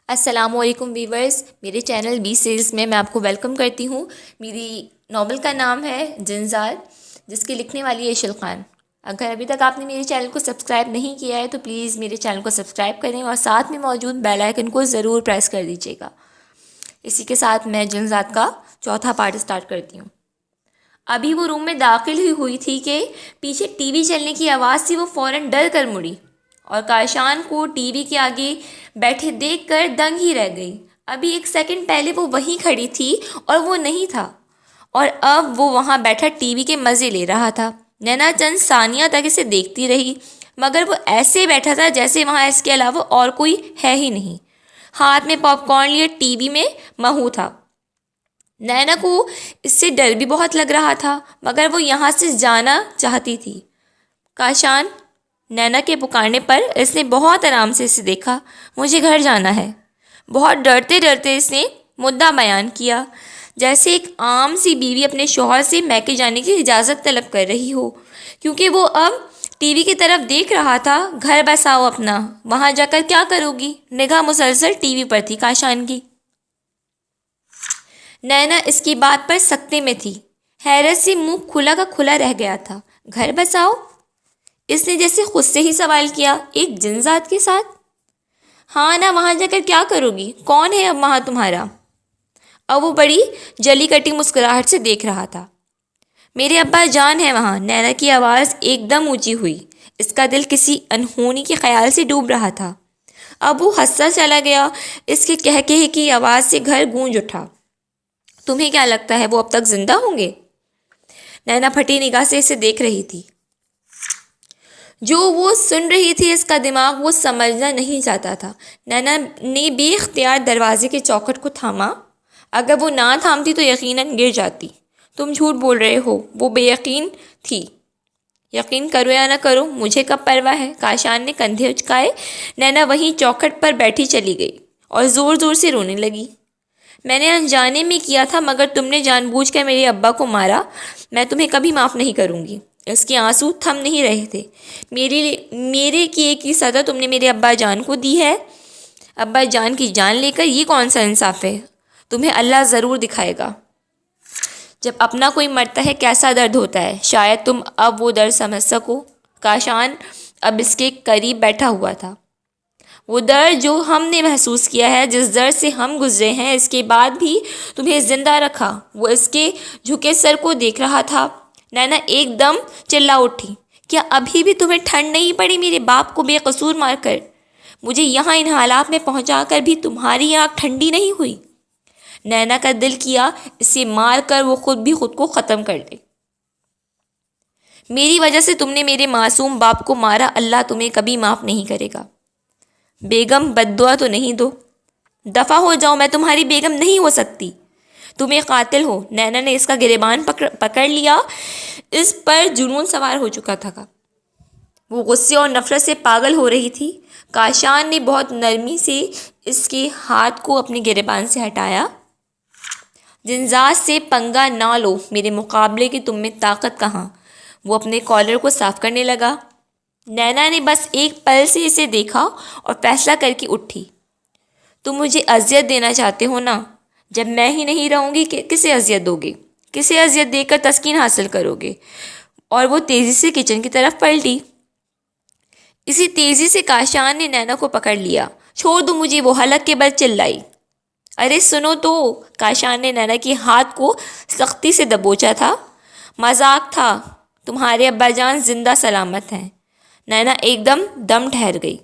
السلام علیکم ویورز، میرے چینل بی سیلز میں آپ کو ویلکم کرتی ہوں۔ میری ناول کا نام ہے جنزار، جس کی لکھنے والی ہے اشل خان۔ اگر ابھی تک آپ نے میرے چینل کو سبسکرائب نہیں کیا ہے تو پلیز میرے چینل کو سبسکرائب کریں اور ساتھ میں موجود بیل آئیکن کو ضرور پریس کر دیجیے گا۔ اسی کے ساتھ میں جنزار کا چوتھا پارٹ اسٹارٹ کرتی ہوں۔ ابھی وہ روم میں داخل ہی ہوئی تھی کہ پیچھے ٹی وی چلنے کی آواز سے وہ فوراً ڈر کر مڑی اور کاشان کو ٹی وی کے آگے بیٹھے دیکھ کر دنگ ہی رہ گئی۔ ابھی ایک سیکنڈ پہلے وہ وہیں کھڑی تھی اور وہ نہیں تھا، اور اب وہ وہاں بیٹھا ٹی وی کے مزے لے رہا تھا۔ نینا چند ثانیہ تک اسے دیکھتی رہی، مگر وہ ایسے بیٹھا تھا جیسے وہاں اس کے علاوہ اور کوئی ہے ہی نہیں۔ ہاتھ میں پاپ کارن لیے ٹی وی میں مہو تھا۔ نینا کو اس سے ڈر بھی بہت لگ رہا تھا، مگر وہ یہاں سے جانا چاہتی تھی۔ کاشان، نینا کے پکارنے پر اس نے بہت آرام سے اسے دیکھا۔ مجھے گھر جانا ہے، بہت ڈرتے ڈرتے اس نے مدعا بیان کیا، جیسے ایک عام سی بیوی اپنے شوہر سے میکے جانے کی اجازت طلب کر رہی ہو، کیونکہ وہ اب ٹی وی کی طرف دیکھ رہا تھا۔ گھر بساؤ اپنا، وہاں جا کر کیا کرو گی؟ نگاہ مسلسل ٹی وی پر تھی کاشان کی۔ نینا اس کی بات پر سکتے میں تھی، حیرت سے منہ کھلا کا کھلا رہ گیا تھا۔ گھر بساؤ؟ اس نے جیسے خود سے ہی سوال کیا، ایک جن ذات کے ساتھ۔ ہاں نا، وہاں جا کر کیا کرو گی؟ کون ہے اب وہاں تمہارا؟ اب وہ بڑی جلی کٹی مسکراہٹ سے دیکھ رہا تھا۔ میرے ابا جان ہے وہاں۔ نینا کی آواز ایک دم اونچی ہوئی، اس کا دل کسی انہونی کے خیال سے ڈوب رہا تھا۔ اب وہ ہنستا چلا گیا، اس کے کہکہے کی آواز سے گھر گونج اٹھا۔ تمہیں کیا لگتا ہے وہ اب تک زندہ ہوں گے؟ نینا پھٹی نگاہ سے اسے دیکھ رہی تھی۔ جو وہ سن رہی تھی اس کا دماغ وہ سمجھنا نہیں چاہتا تھا۔ نینا نے بے اختیار دروازے کے چوکھٹ کو تھاما۔ اگر وہ نہ تھامتی تو یقیناً گر جاتی۔ تم جھوٹ بول رہے ہو، وہ بے یقین تھی۔ یقین کرو یا نہ کرو، مجھے کب پرواہ ہے؟ کاشان نے کندھے اچکائے۔ نینا وہیں چوکھٹ پر بیٹھی چلی گئی اور زور زور سے رونے لگی۔ میں نے انجانے میں کیا تھا، مگر تم نے جان بوجھ کر میرے ابا کو مارا۔ میں تمہیں کبھی معاف نہیں کروں گی۔ اس کے آنسو تھم نہیں رہے تھے۔ میرے کیے کی سزا تم نے میرے ابا جان کو دی ہے۔ ابا جان کی جان لے کر یہ کون سا انصاف ہے؟ تمہیں اللہ ضرور دکھائے گا۔ جب اپنا کوئی مرتا ہے کیسا درد ہوتا ہے، شاید تم اب وہ درد سمجھ سکو۔ کاشان اب اس کے قریب بیٹھا ہوا تھا۔ وہ درد جو ہم نے محسوس کیا ہے، جس درد سے ہم گزرے ہیں، اس کے بعد بھی تمہیں زندہ رکھا۔ وہ اس کے جھکے سر کو دیکھ رہا تھا۔ نینا ایک دم چلا اٹھی۔ کیا ابھی بھی تمہیں ٹھنڈ نہیں پڑی میرے باپ کو بے قصور مار کر؟ مجھے یہاں ان حالات میں پہنچا کر بھی تمہاری آنکھ ٹھنڈی نہیں ہوئی؟ نینا کا دل کیا اسے مار کر وہ خود کو ختم کر دے۔ میری وجہ سے تم نے میرے معصوم باپ کو مارا، اللہ تمہیں کبھی معاف نہیں کرے گا۔ بیگم، بد دعا تو نہیں دو۔ دفع ہو جاؤ، میں تمہاری بیگم نہیں ہو سکتی۔ تم ایک قاتل ہو۔ نینا نے اس کا گریبان پکڑ لیا، اس پر جنون سوار ہو چکا تھا۔ وہ غصے اور نفرت سے پاگل ہو رہی تھی۔ کاشان نے بہت نرمی سے اس کے ہاتھ کو اپنے گریبان سے ہٹایا۔ جنزار سے پنگا نہ لو، میرے مقابلے کی تم میں طاقت کہاں؟ وہ اپنے کالر کو صاف کرنے لگا۔ نینا نے بس ایک پل سے اسے دیکھا اور فیصلہ کر کے اٹھی۔ تم مجھے اذیت دینا چاہتے ہو نا؟ جب میں ہی نہیں رہوں گی کسے اذیت دو گے؟ کسے اذیت دے کر تسکین حاصل کرو گے؟ اور وہ تیزی سے کچن کی طرف پلٹی۔ اسی تیزی سے کاشان نے نینا کو پکڑ لیا۔ چھوڑ دو مجھے، وہ حلق کے بل چلائی۔ ارے سنو تو! کاشان نے نینا کے ہاتھ کو سختی سے دبوچا تھا۔ مذاق تھا، تمہارے ابا جان زندہ سلامت ہیں۔ نینا ایک دم ٹھہر گئی،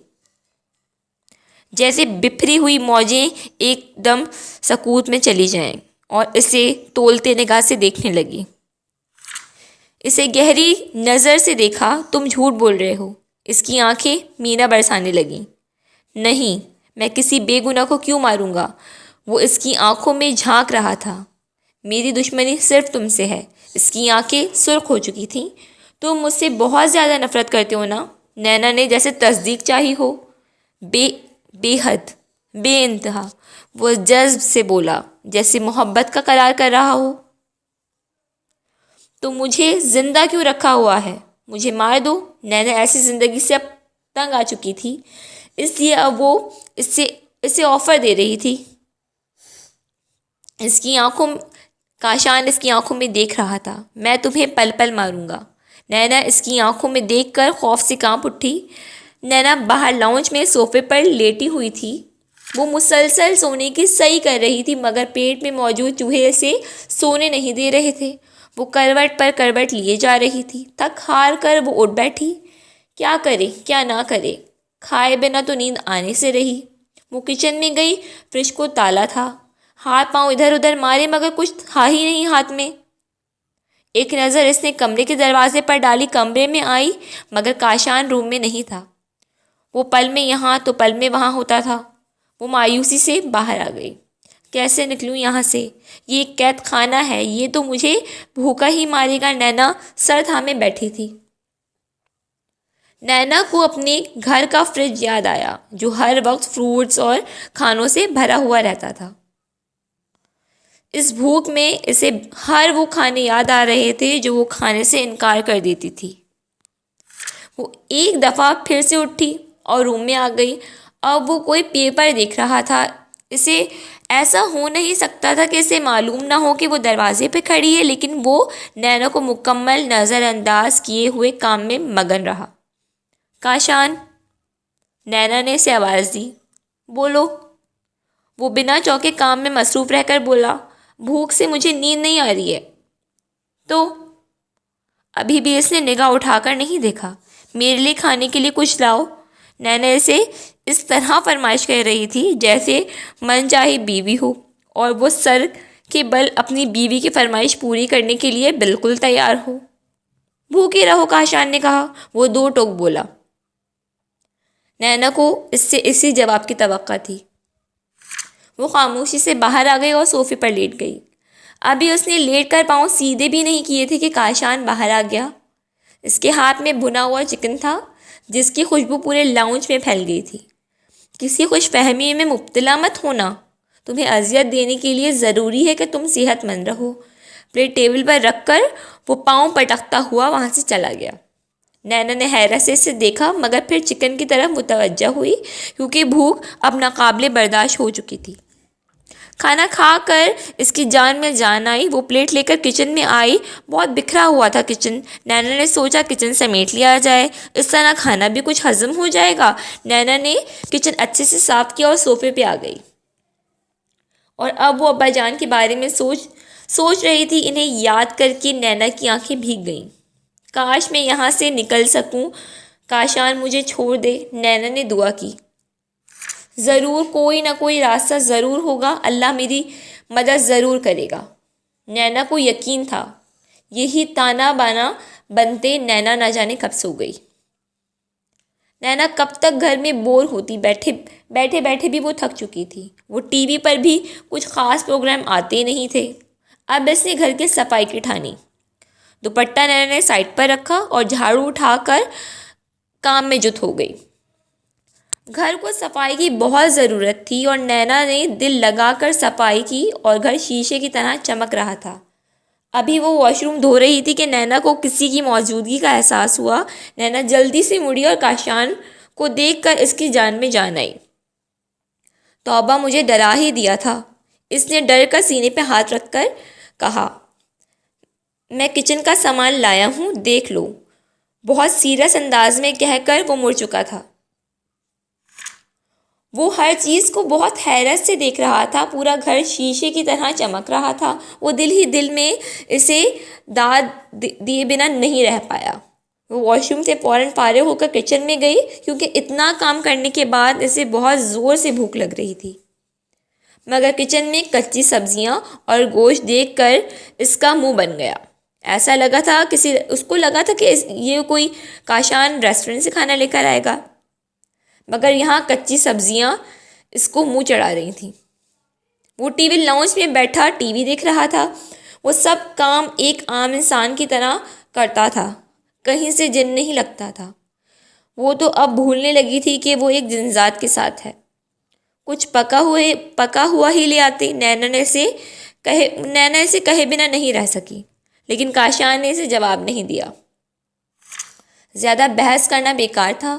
جیسے بپھری ہوئی موجیں ایک دم سکوت میں چلی جائیں، اور اسے تولتے نگاہ سے دیکھنے لگی۔ اسے گہری نظر سے دیکھا۔ تم جھوٹ بول رہے ہو۔ اس کی آنکھیں مینا برسانے لگیں۔ نہیں، میں کسی بے گناہ کو کیوں ماروں گا؟ وہ اس کی آنکھوں میں جھانک رہا تھا۔ میری دشمنی صرف تم سے ہے۔ اس کی آنکھیں سرخ ہو چکی تھیں۔ تم مجھ سے بہت زیادہ نفرت کرتے ہو نا؟ نینا نے جیسے تصدیق چاہی ہو۔ بے حد، بے انتہا، وہ جذب سے بولا، جیسے محبت کا قرار کر رہا ہو۔ تو مجھے زندہ کیوں رکھا ہوا ہے؟ مجھے مار دو۔ نینا ایسی زندگی سے اب تنگ آ چکی تھی، اس لیے اب وہ اسے آفر دے رہی تھی۔ اس کی آنکھوں کاشان اس کی آنکھوں میں دیکھ رہا تھا۔ میں تمہیں پل پل ماروں گا۔ نینا اس کی آنکھوں میں دیکھ کر خوف سے کانپ اٹھی۔ نینا باہر لاؤنج میں صوفے پر لیٹی ہوئی تھی۔ وہ مسلسل سونے کی صحیح کر رہی تھی مگر پیٹ میں موجود چوہے اسے سونے نہیں دے رہے تھے۔ وہ کروٹ پر کروٹ لیے جا رہی تھی۔ تھک ہار کر وہ اٹھ بیٹھی۔ کیا کرے کیا نہ کرے، کھائے بنا تو نیند آنے سے رہی۔ وہ کچن میں گئی، فریج کو تالا تھا۔ ہاتھ پاؤں ادھر ادھر مارے مگر کچھ تھا ہی نہیں ہاتھ میں۔ ایک نظر اس نے کمرے کے دروازے پر ڈالی۔ کمرے میں آئی مگر کاشان روم میں نہیں تھا۔ وہ پل میں یہاں تو پل میں وہاں ہوتا تھا۔ وہ مایوسی سے باہر آ گئی۔ کیسے نکلوں یہاں سے؟ یہ ایک قید خانہ ہے، یہ تو مجھے بھوکا ہی مارے گا۔ نینا سر تھامے بیٹھی تھی۔ نینا کو اپنے گھر کا فریج یاد آیا جو ہر وقت فروٹس اور کھانوں سے بھرا ہوا رہتا تھا۔ اس بھوک میں اسے ہر وہ کھانے یاد آ رہے تھے جو وہ کھانے سے انکار کر دیتی تھی۔ وہ ایک دفعہ پھر سے اٹھی اور روم میں آ گئی۔ اب وہ کوئی پیپر دیکھ رہا تھا۔ اسے ایسا ہو نہیں سکتا تھا کہ اسے معلوم نہ ہو کہ وہ دروازے پہ کھڑی ہے، لیکن وہ نینا کو مکمل نظر انداز کیے ہوئے کام میں مگن رہا۔ کاشان، نینا نے اسے آواز دی۔ بولو۔ وہ بنا چوکے کام میں مصروف رہ کر بولا۔ بھوک سے مجھے نیند نہیں آ رہی ہے۔ تو ابھی بھی اس نے نگاہ اٹھا کر نہیں دیکھا۔ میرے لیے کھانے کے لیے کچھ لاؤ۔ نینا اسے اس طرح فرمائش کر رہی تھی جیسے من چاہی بیوی ہو اور وہ سر کے بل اپنی بیوی کی فرمائش پوری کرنے کے لیے بالکل تیار ہو۔ بھوکے رہو، کاشان نے کہا۔ وہ دو ٹوک بولا۔ نینا کو اس سے اسی جواب کی توقع تھی۔ وہ خاموشی سے باہر آ گئی اور صوفے پر لیٹ گئی۔ ابھی اس نے لیٹ کر پاؤں سیدھے بھی نہیں کیے تھے کہ کاشان باہر آ گیا۔ اس کے ہاتھ میں بھنا ہوا چکن تھا جس کی خوشبو پورے لاؤنج میں پھیل گئی تھی۔ کسی خوش فہمی میں مبتلا مت ہونا۔ تمہیں اذیت دینے کے لیے ضروری ہے کہ تم صحت مند رہو۔ پلیٹ ٹیبل پر رکھ کر وہ پاؤں پٹکتا ہوا وہاں سے چلا گیا۔ نینا نے حیرت سے اسے دیکھا مگر پھر چکن کی طرف متوجہ ہوئی کیونکہ بھوک اب ناقابل برداشت ہو چکی تھی۔ کھانا کھا کر اس کی جان میں جان آئی۔ وہ پلیٹ لے کر کچن میں آئی۔ بہت بکھرا ہوا تھا کچن۔ نینا نے سوچا کچن سمیٹ لیا جائے، اس طرح کھانا بھی کچھ ہضم ہو جائے گا۔ نینا نے کچن اچھے سے صاف کیا اور صوفے پہ آ گئی۔ اور اب وہ ابا جان کے بارے میں سوچ رہی تھی۔ انہیں یاد کر کے نینا کی آنکھیں بھیگ گئیں۔ کاش میں یہاں سے نکل سکوں، کاشان مجھے چھوڑ دے، نینا نے دعا کی۔ ضرور کوئی نہ کوئی راستہ ضرور ہوگا، اللہ میری مدد ضرور کرے گا۔ نینا کو یقین تھا۔ یہی تانا بانا بنتے نینا نہ جانے کب سو گئی۔ نینا کب تک گھر میں بور ہوتی، بیٹھے بیٹھے بھی وہ تھک چکی تھی۔ وہ ٹی وی پر بھی کچھ خاص پروگرام آتے نہیں تھے۔ اب اس نے گھر کی صفائی کی ٹھانی۔ دوپٹہ نینا نے سائڈ پر رکھا اور جھاڑو اٹھا کر کام میں جت ہو گئی۔ گھر کو صفائی کی بہت ضرورت تھی اور نینا نے دل لگا کر صفائی کی اور گھر شیشے کی طرح چمک رہا تھا۔ ابھی وہ واش روم دھو رہی تھی کہ نینا کو کسی کی موجودگی کا احساس ہوا۔ نینا جلدی سے مڑی اور کاشان کو دیکھ کر اس کی جان میں جان آئی۔ توبہ، مجھے ڈرا ہی دیا تھا، اس نے ڈر کر سینے پہ ہاتھ رکھ کر کہا۔ میں کچن کا سامان لایا ہوں، دیکھ لو، بہت سیریس انداز میں کہہ کر وہ مڑ چکا تھا۔ وہ ہر چیز کو بہت حیرت سے دیکھ رہا تھا۔ پورا گھر شیشے کی طرح چمک رہا تھا۔ وہ دل ہی دل میں اسے داد دیے بنا نہیں رہ پایا۔ وہ واش روم سے فوراً فارغ ہو کر کچن میں گئی کیونکہ اتنا کام کرنے کے بعد اسے بہت زور سے بھوک لگ رہی تھی۔ مگر کچن میں کچی سبزیاں اور گوشت دیکھ کر اس کا منہ بن گیا۔ ایسا لگا تھا اس کو لگا تھا کہ یہ کوئی کاشان ریسٹورنٹ سے کھانا لے کر آئے گا، مگر یہاں کچی سبزیاں اس کو منہ چڑھا رہی تھیں۔ وہ ٹی وی لاؤنج میں بیٹھا ٹی وی دیکھ رہا تھا۔ وہ سب کام ایک عام انسان کی طرح کرتا تھا، کہیں سے جن نہیں لگتا تھا۔ وہ تو اب بھولنے لگی تھی کہ وہ ایک جنذات کے ساتھ ہے۔ کچھ پکا ہوا ہی لے آتے۔ نینا اسے کہے بنا نہیں رہ سکی، لیکن کاشان نے اسے جواب نہیں دیا۔ زیادہ بحث کرنا بیکار تھا۔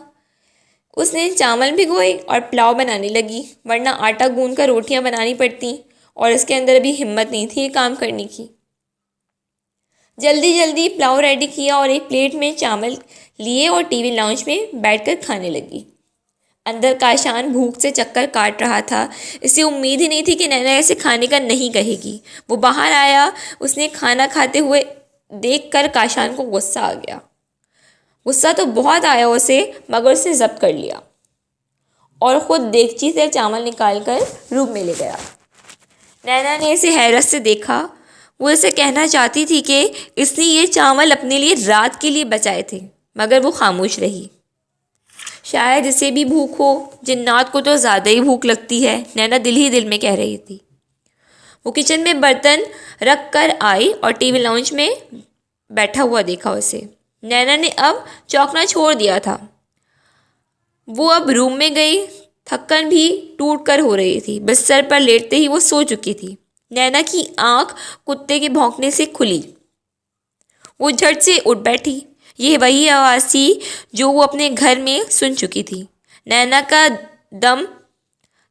اس نے چاول بھگوئے اور پلاؤ بنانے لگی، ورنہ آٹا گوندھ کر روٹیاں بنانی پڑتیں اور اس کے اندر ابھی ہمت نہیں تھی یہ کام کرنے کی۔ جلدی جلدی پلاؤ ریڈی کیا اور ایک پلیٹ میں چاول لیے اور ٹی وی لاؤنج میں بیٹھ کر کھانے لگی۔ اندر کاشان بھوک سے چکر کاٹ رہا تھا۔ اسے امید ہی نہیں تھی کہ نینا ایسے کھانے کا نہیں کہے گی۔ وہ باہر آیا، اس نے کھانا کھاتے ہوئے دیکھ کر کاشان کو غصہ آ گیا۔ غصہ تو بہت آیا اسے، مگر اس نے ضبط کر لیا اور خود دیگچی سے چاول نکال کر روم میں لے گیا۔ نینا نے اسے حیرت سے دیکھا۔ وہ اسے کہنا چاہتی تھی کہ اس نے یہ چاول اپنے لیے رات کے لیے بچائے تھے، مگر وہ خاموش رہی۔ شاید اسے بھی بھوک ہو، جنات کو تو زیادہ ہی بھوک لگتی ہے، نینا دل ہی دل میں کہہ رہی تھی۔ وہ کچن میں برتن رکھ کر آئی اور ٹی وی لاؤنج میں بیٹھا ہوا دیکھا اسے۔ نینا نے اب چوکنا چھوڑ دیا تھا۔ وہ اب روم میں گئی، تھکن بھی ٹوٹ کر ہو رہی تھی، بستر پر لیٹتے ہی وہ سو چکی تھی۔ نینا کی آنکھ کتے کے بھونکنے سے کھلی۔ وہ جھٹ سے اٹھ بیٹھی۔ یہ وہی آواز تھی جو وہ اپنے گھر میں سن چکی تھی۔ نینا کا دم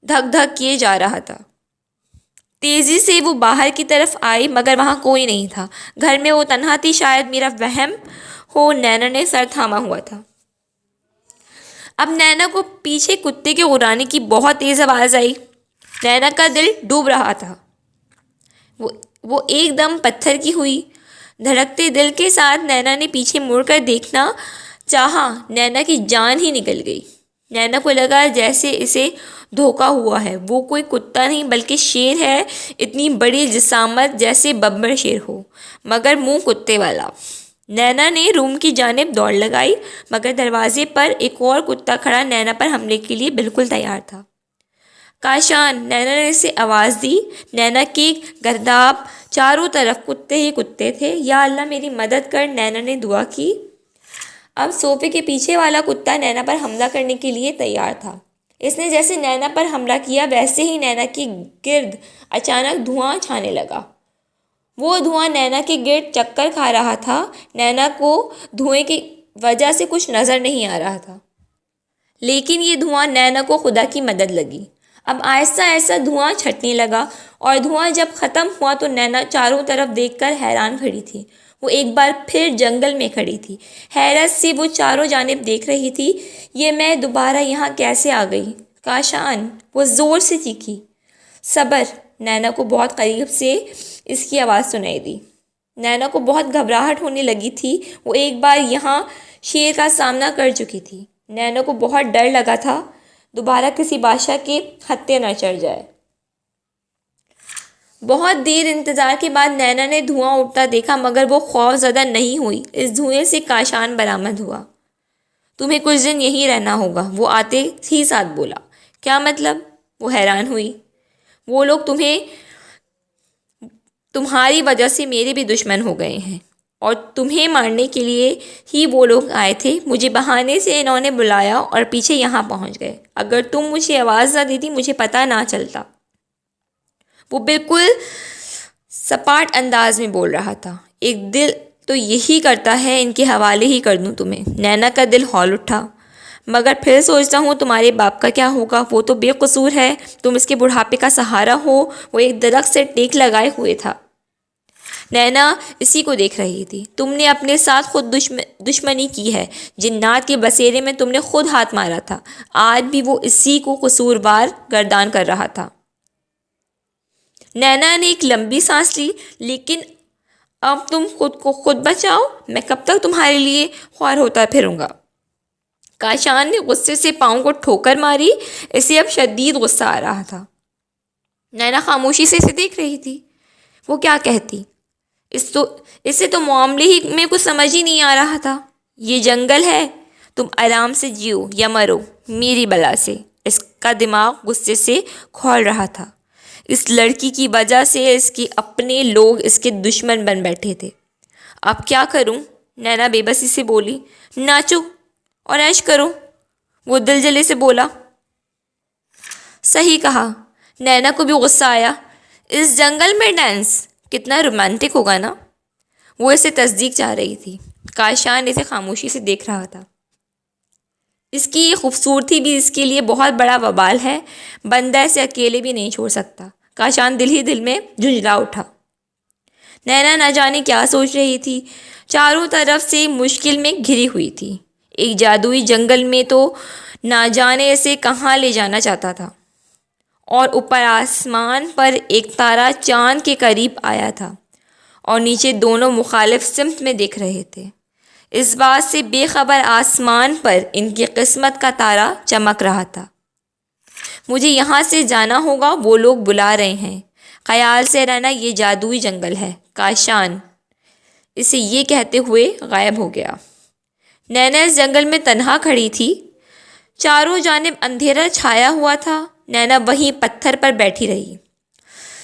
دھک دھک کیے جا رہا تھا۔ تیزی سے وہ باہر کی طرف آئی، مگر وہاں کوئی نہیں تھا۔ گھر میں وہ تنہا تھی، شاید میرا وہم ہو۔ نینا نے سر تھاما ہوا تھا۔ اب نینا کو پیچھے کتے کے غرانے کی بہت تیز آواز آئی۔ نینا کا دل ڈوب رہا تھا۔ وہ ایک دم پتھر کی ہوئی۔ دھڑکتے دل کے ساتھ نینا نے پیچھے مڑ کر دیکھنا چاہا۔ نینا کی جان ہی نکل گئی۔ نینا کو لگا جیسے اسے دھوکا ہوا ہے۔ وہ کوئی کتا نہیں بلکہ شیر ہے، اتنی بڑی جسامت جیسے ببر شیر ہو، مگر منہ کتے والا۔ نینا نے روم کی جانب دوڑ لگائی، مگر دروازے پر ایک اور کتا کھڑا نینا پر حملے کے لیے بالکل تیار تھا۔ کاشان، نینا نے اسے آواز دی۔ نینا کے گرداب چاروں طرف کتے ہی کتے تھے۔ یا اللہ میری مدد کر، نینا نے دعا کی۔ اب صوفے کے پیچھے والا کتا نینا پر حملہ کرنے کے لیے تیار تھا۔ اس نے جیسے نینا پر حملہ کیا، ویسے ہی نینا کے گرد اچانک دھواں چھانے لگا۔ وہ دھواں نینا کے گرد چکر کھا رہا تھا۔ نینا کو دھوئیں کی وجہ سے کچھ نظر نہیں آ رہا تھا، لیکن یہ دھواں نینا کو خدا کی مدد لگی۔ اب آہستہ آہستہ دھواں چھٹنے لگا، اور دھواں جب ختم ہوا تو نینا چاروں طرف دیکھ کر حیران کھڑی تھی۔ وہ ایک بار پھر جنگل میں کھڑی تھی۔ حیرت سے وہ چاروں جانب دیکھ رہی تھی۔ یہ میں دوبارہ یہاں کیسے آ گئی؟ کاشان، وہ زور سے چیخی۔ صبر، نینا کو بہت قریب سے اس کی آواز سنائی دی۔ نینا کو بہت گھبراہٹ ہونے لگی تھی۔ وہ ایک بار یہاں شیر کا سامنا کر چکی تھی۔ نینا کو بہت ڈر لگا تھا دوبارہ کسی بادشاہ کے ہتھے نہ چڑھ جائے۔ بہت دیر انتظار کے بعد نینا نے دھواں اٹھتا دیکھا، مگر وہ خوف زدہ نہیں ہوئی۔ اس دھوئیں سے کاشان برآمد ہوا۔ تمہیں کچھ دن یہیں رہنا ہوگا، وہ آتے ہی ساتھ بولا۔ کیا مطلب؟ وہ حیران ہوئی۔ وہ لوگ تمہاری وجہ سے میرے بھی دشمن ہو گئے ہیں، اور تمہیں مارنے کے لیے ہی وہ لوگ آئے تھے۔ مجھے بہانے سے انہوں نے بلایا اور پیچھے یہاں پہنچ گئے۔ اگر تم مجھے آواز نہ دیتی مجھے پتہ نہ چلتا۔ وہ بالکل سپاٹ انداز میں بول رہا تھا۔ ایک دل تو یہی کرتا ہے ان کے حوالے ہی کر دوں تمہیں۔ نینا کا دل ہول اٹھا، مگر پھر سوچتا ہوں تمہارے باپ کا کیا ہوگا؟ وہ تو بے قصور ہے، تم اس کے بڑھاپے کا سہارا ہو۔ وہ ایک درخت سے ٹیک لگائے ہوئے تھا۔ نینا اسی کو دیکھ رہی تھی۔ تم نے اپنے ساتھ خود دشمنی کی ہے۔ جنات کے بسیرے میں تم نے خود ہاتھ مارا تھا۔ آج بھی وہ اسی کو قصوروار گردان کر رہا تھا۔ نینا نے ایک لمبی سانس لی۔ لیکن اب تم خود کو خود بچاؤ، میں کب تک تمہارے لیے خوار ہوتا پھروں گا؟ کاشان نے غصے سے پاؤں کو ٹھوکر ماری۔ اسے اب شدید غصہ آ رہا تھا۔ نینا خاموشی سے اسے دیکھ رہی تھی۔ وہ کیا کہتی؟ اسے تو معاملے ہی میں کچھ سمجھ ہی نہیں آ رہا تھا۔ یہ جنگل ہے، تم آرام سے جیو یا مرو میری بلا سے۔ اس کا دماغ غصے سے کھول رہا تھا۔ اس لڑکی کی وجہ سے اس کے اپنے لوگ اس کے دشمن بن بیٹھے تھے۔ اب کیا کروں؟ نینا بے بسی سے بولی۔ ناچو اور عیش کرو، وہ دلجلے سے بولا۔ صحیح کہا۔ نینا کو بھی غصہ آیا۔ اس جنگل میں ڈانس کتنا رومانٹک ہوگا نا؟ وہ اسے تصدیق چاہ رہی تھی۔ کاشان اسے خاموشی سے دیکھ رہا تھا۔ اس کی یہ خوبصورتی بھی اس کے لیے بہت بڑا وبال ہے، بندہ اسے اکیلے بھی نہیں چھوڑ سکتا۔ کاشان دل ہی دل میں جھنجھلا اٹھا۔ نینا نہ جانے کیا سوچ رہی تھی، چاروں طرف سے مشکل میں گھری ہوئی تھی۔ ایک جادوئی جنگل میں تو نہ جانے اسے کہاں لے جانا چاہتا تھا، اور اوپر آسمان پر ایک تارا چاند کے قریب آیا تھا اور نیچے دونوں مخالف سمت میں دیکھ رہے تھے۔ اس بات سے بے خبر آسمان پر ان کی قسمت کا تارا چمک رہا تھا۔ مجھے یہاں سے جانا ہوگا، وہ لوگ بلا رہے ہیں، خیال سے رہنا، یہ جادوئی جنگل ہے۔ کاشان اسے یہ کہتے ہوئے غائب ہو گیا۔ نینا اس جنگل میں تنہا کھڑی تھی، چاروں جانب اندھیرا چھایا ہوا تھا۔ نینا وہیں پتھر پر بیٹھی رہی،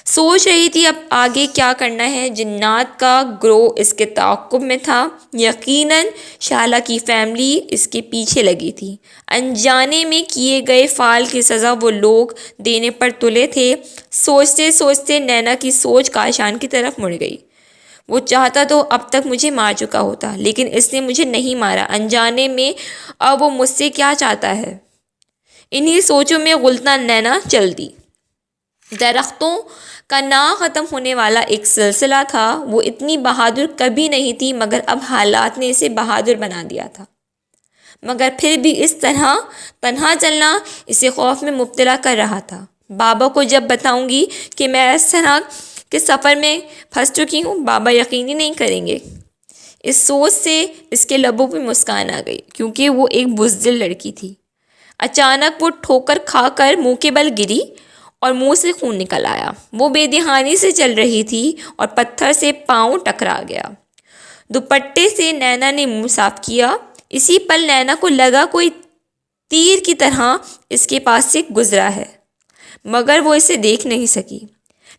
سوچ رہی تھی اب آگے کیا کرنا ہے۔ جنات کا گروہ اس کے تعاقب میں تھا، یقیناً شعلہ کی فیملی اس کے پیچھے لگی تھی۔ انجانے میں کیے گئے فعل کی سزا وہ لوگ دینے پر تلے تھے۔ سوچتے سوچتے نینا کی سوچ کاشان کی طرف مڑ گئی۔ وہ چاہتا تو اب تک مجھے مار چکا ہوتا، لیکن اس نے مجھے نہیں مارا، انجانے میں اب وہ مجھ سے کیا چاہتا ہے۔ انہی سوچوں میں غلطاں نینا چل دی۔ درختوں کا نہ ختم ہونے والا ایک سلسلہ تھا۔ وہ اتنی بہادر کبھی نہیں تھی، مگر اب حالات نے اسے بہادر بنا دیا تھا۔ مگر پھر بھی اس طرح تنہا چلنا اسے خوف میں مبتلا کر رہا تھا۔ بابا کو جب بتاؤں گی کہ میں اس طرح کے سفر میں پھنس چکی ہوں، بابا یقینی نہیں کریں گے۔ اس سوچ سے اس کے لبوں پہ مسکان آ گئی، کیونکہ وہ ایک بزدل لڑکی تھی۔ اچانک وہ ٹھوکر کھا کر منہ کے بل گری اور منہ سے خون نکل آیا۔ وہ بے دھیانی سے چل رہی تھی اور پتھر سے پاؤں ٹکرا گیا۔ دوپٹے سے نینا نے منہ صاف کیا۔ اسی پل نینا کو لگا کوئی تیر کی طرح اس کے پاس سے گزرا ہے، مگر وہ اسے دیکھ نہیں سکی۔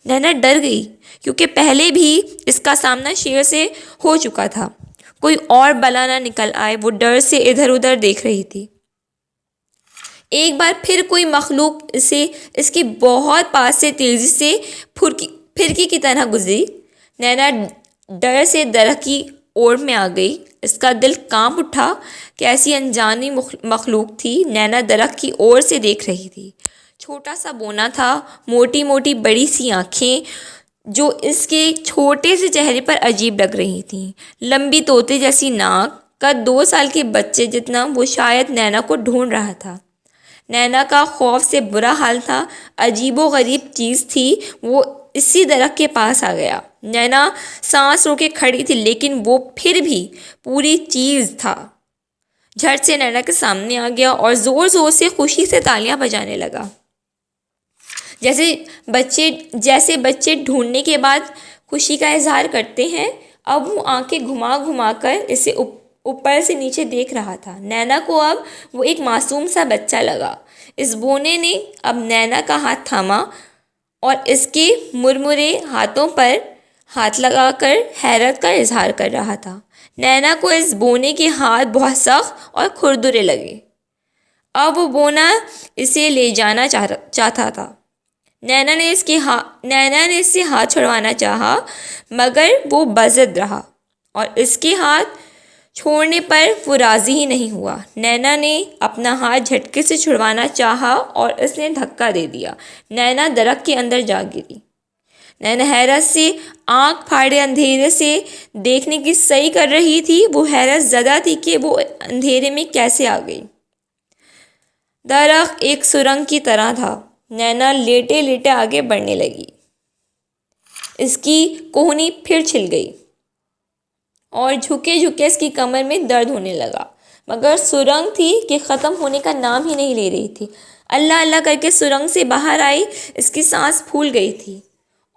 نینا ڈر گئی، کیونکہ پہلے بھی اس کا سامنا شیر سے ہو چکا تھا۔ کوئی اور بلا نہ نکل آئے، وہ ڈر سے ادھر ادھر دیکھ رہی تھی۔ ایک بار پھر کوئی مخلوق اسے اس کے بہت پاس سے تیزی سے پھرکی کی طرح گزری۔ نینا ڈر سے درخت کی اوڑ میں آ گئی۔ اس کا دل کانپ اٹھا کہ ایسی انجانی مخلوق تھی۔ نینا درخت کی اوڑ سے دیکھ رہی تھی۔ چھوٹا سا بونا تھا، موٹی موٹی بڑی سی آنکھیں جو اس کے چھوٹے سے چہرے پر عجیب لگ رہی تھیں، لمبی طوطے جیسی ناک، قد 2 سال کے بچے جتنا۔ وہ شاید نینا کو ڈھونڈ رہا تھا۔ نینا کا خوف سے برا حال تھا، عجیب و غریب چیز تھی۔ وہ اسی درخت کے پاس آ گیا۔ نینا سانس رو کے کھڑی تھی، لیکن وہ پھر بھی پوری چیز تھا۔ جھٹ سے نینا کے سامنے آ گیا اور زور زور سے خوشی سے تالیاں بجانے لگا، جیسے بچے ڈھونڈنے کے بعد خوشی کا اظہار کرتے ہیں۔ اب وہ آنکھیں گھما گھما کر اسے اوپر سے نیچے دیکھ رہا تھا۔ نینا کو اب وہ ایک معصوم سا بچہ لگا۔ اس بونے نے اب نینا کا ہاتھ تھاما اور اس کے مرمرے ہاتھوں پر ہاتھ لگا کر حیرت کا اظہار کر رہا تھا۔ نینا کو اس بونے کے ہاتھ بہت سخت اور کھردرے لگے۔ اب وہ بونا اسے لے جانا چاہتا تھا۔ نینا نے اس سے ہاتھ چھڑوانا چاہا، مگر وہ بضد رہا اور اس کے ہاتھ چھوڑنے پر وہ راضی ہی نہیں ہوا۔ نینا نے اپنا ہاتھ جھٹکے سے چھڑوانا چاہا اور اس نے دھکا دے دیا۔ نینا درخت کے اندر جا گری۔ نینا حیرت سے آنکھ پھاڑے اندھیرے سے دیکھنے کی سعی کر رہی تھی۔ وہ حیرت زدہ تھی کہ وہ اندھیرے میں کیسے آ گئی۔ درخت ایک سرنگ کی طرح تھا۔ نینا لیٹے لیٹے آگے بڑھنے لگی۔ اس کی کوہنی پھر چھل گئی اور جھکے جھکے اس کی کمر میں درد ہونے لگا، مگر سرنگ تھی کہ ختم ہونے کا نام ہی نہیں لے رہی تھی۔ اللہ اللہ کر کے سرنگ سے باہر آئی۔ اس کی سانس پھول گئی تھی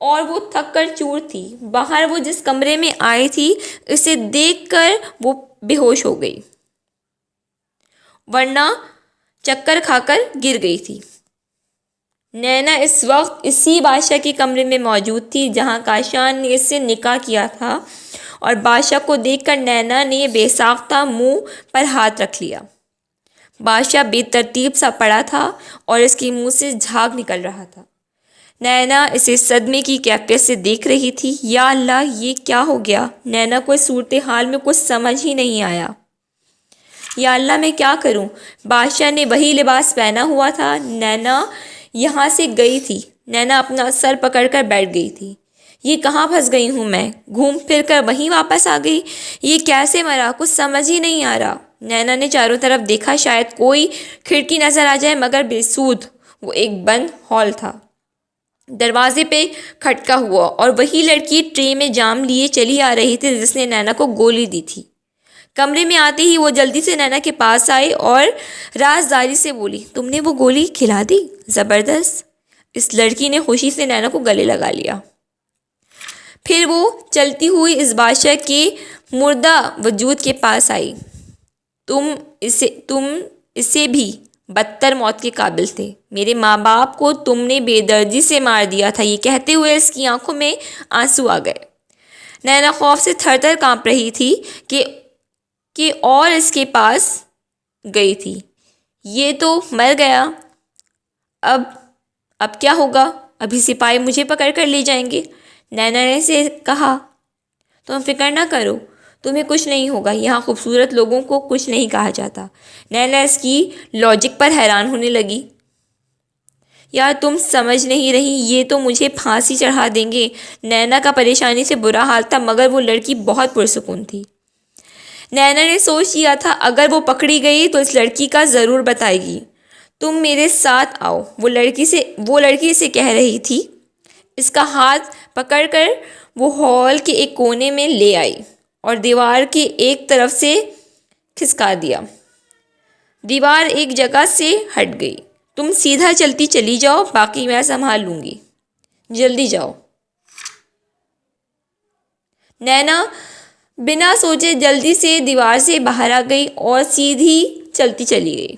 اور وہ تھک کر چور تھی۔ باہر وہ جس کمرے میں آئی تھی اسے دیکھ کر وہ بے ہوش ہو گئی، ورنہ چکر کھا کر گر گئی تھی۔ نینا اس وقت اسی بادشاہ کے کمرے میں موجود تھی جہاں کاشان نے اس سے نکاح کیا تھا، اور بادشاہ کو دیکھ کر نینا نے بے ساختہ منہ پر ہاتھ رکھ لیا۔ بادشاہ بے ترتیب سا پڑا تھا اور اس کے منہ سے جھاگ نکل رہا تھا۔ نینا اسے صدمے کی کیفیت سے دیکھ رہی تھی۔ یا اللہ، یہ کیا ہو گیا؟ نینا کو اس صورتحال میں کچھ سمجھ ہی نہیں آیا۔ یا اللہ میں کیا کروں؟ بادشاہ نے وہی لباس پہنا ہوا تھا۔ نینا یہاں سے گئی تھی۔ نینا اپنا سر پکڑ کر بیٹھ گئی تھی۔ یہ کہاں پھنس گئی ہوں میں؟ گھوم پھر کر وہیں واپس آ گئی۔ یہ کیسے مرا؟ کچھ سمجھ ہی نہیں آ رہا۔ نینا نے چاروں طرف دیکھا، شاید کوئی کھڑکی نظر آ جائے، مگر بے سود۔ وہ ایک بند ہال تھا۔ دروازے پہ کھٹکا ہوا اور وہی لڑکی ٹرے میں جام لیے چلی آ رہی تھی جس نے نینا کو گولی دی تھی۔ کمرے میں آتے ہی وہ جلدی سے نینا کے پاس آئی اور رازداری سے بولی، تم نے وہ گولی کھلا دی؟ زبردست۔ اس لڑکی نے خوشی سے نینا کو گلے لگا لیا۔ پھر وہ چلتی ہوئی اس بادشاہ کے مردہ وجود کے پاس آئی۔ تم اسے بھی بدتر موت کے قابل تھے۔ میرے ماں باپ کو تم نے بے دردی سے مار دیا تھا۔ یہ کہتے ہوئے اس کی آنکھوں میں آنسو آ گئے۔ نینا خوف سے تھر تھر کانپ رہی تھی کہ اور اس کے پاس گئی تھی۔ یہ تو مر گیا، اب کیا ہوگا؟ ابھی سپاہی مجھے پکڑ کر لے جائیں گے۔ نینا نے سے کہا، تم فکر نہ کرو، تمہیں کچھ نہیں ہوگا۔ یہاں خوبصورت لوگوں کو کچھ نہیں کہا جاتا۔ نینا اس کی لاجک پر حیران ہونے لگی۔ یار تم سمجھ نہیں رہی، یہ تو مجھے پھانسی چڑھا دیں گے۔ نینا کا پریشانی سے برا حال تھا، مگر وہ لڑکی بہت پرسکون تھی۔ نینا نے سوچ لیا تھا اگر وہ پکڑی گئی تو اس لڑکی کا ضرور بتائے گی۔ تم میرے ساتھ آؤ، وہ لڑکی سے کہہ رہی تھی۔ اس کا ہاتھ پکڑ کر وہ ہال کے ایک کونے میں لے آئی اور دیوار کے ایک طرف سے کھسکا دیا۔ دیوار ایک جگہ سے ہٹ گئی۔ تم سیدھا چلتی چلی جاؤ، باقی میں سنبھال لوں گی، جلدی جاؤ۔ نینا بنا سوچے جلدی سے دیوار سے باہر آ گئی اور سیدھی چلتی چلی گئی۔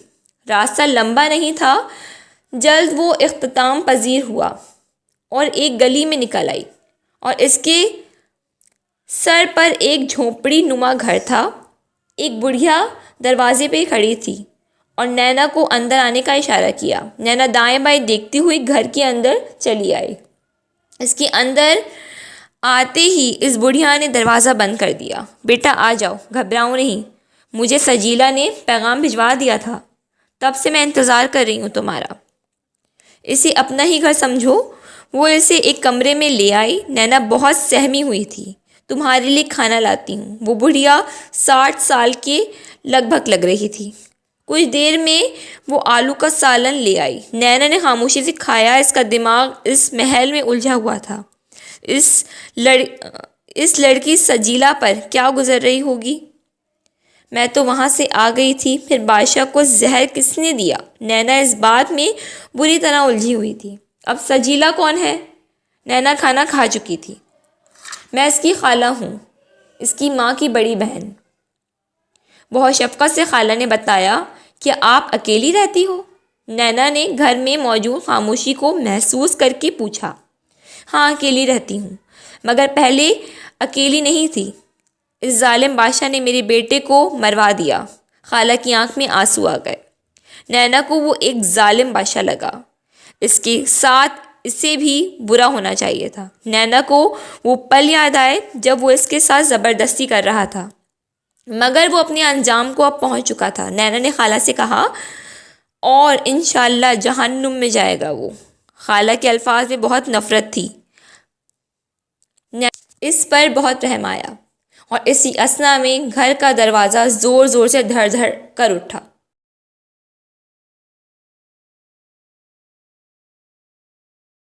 راستہ لمبا نہیں تھا، جلد وہ اختتام پذیر ہوا اور ایک گلی میں نکل آئی، اور اس کے سر پر ایک جھونپڑی نما گھر تھا۔ ایک بڑھیا دروازے پہ کھڑی تھی اور نینا کو اندر آنے کا اشارہ کیا۔ نینا دائیں بائیں دیکھتی ہوئی گھر کے اندر چلی آئی۔ اس کے اندر آتے ہی اس بڑھیا نے دروازہ بند کر دیا۔ بیٹا آ جاؤ، گھبراؤ نہیں، مجھے سجیلا نے پیغام بھجوا دیا تھا، تب سے میں انتظار کر رہی ہوں تمہارا۔ اسے اپنا ہی گھر سمجھو۔ وہ اسے ایک کمرے میں لے آئی۔ نینا بہت سہمی ہوئی تھی۔ تمہارے لیے کھانا لاتی ہوں۔ وہ بڑھیا 60 سال کے لگ بھگ لگ رہی تھی۔ کچھ دیر میں وہ آلو کا سالن لے آئی۔ نینا نے خاموشی سے کھایا۔ اس کا دماغ اس محل میں الجھا ہوا تھا۔ اس لڑکی سجیلا پر کیا گزر رہی ہوگی؟ میں تو وہاں سے آ گئی تھی، پھر بادشاہ کو زہر کس نے دیا؟ نینا اس بات میں بری طرح الجھی ہوئی تھی۔ اب سجیلا کون ہے؟ نینا کھانا کھا چکی تھی۔ میں اس کی خالہ ہوں، اس کی ماں کی بڑی بہن۔ بہت شفقت سے خالہ نے بتایا کہ آپ اکیلی رہتی ہو؟ نینا نے گھر میں موجود خاموشی کو محسوس کر کے پوچھا۔ ہاں اکیلی رہتی ہوں، مگر پہلے اکیلی نہیں تھی۔ اس ظالم بادشاہ نے میرے بیٹے کو مروا دیا۔ خالہ کی آنکھ میں آنسو آ گئے۔ نینا کو وہ ایک ظالم بادشاہ لگا۔ اس کے ساتھ اسے بھی برا ہونا چاہیے تھا۔ نینا کو وہ پل یاد آئے جب وہ اس کے ساتھ زبردستی کر رہا تھا، مگر وہ اپنے انجام کو اب پہنچ چکا تھا۔ نینا نے خالہ سے کہا، اور انشاءاللہ جہنم میں جائے گا وہ۔ خالہ کے الفاظ میں بہت نفرت تھی۔ اس پر بہت رحم آیا، اور اسی اثنا میں گھر کا دروازہ زور زور سے دھڑ دھڑ کر اٹھا۔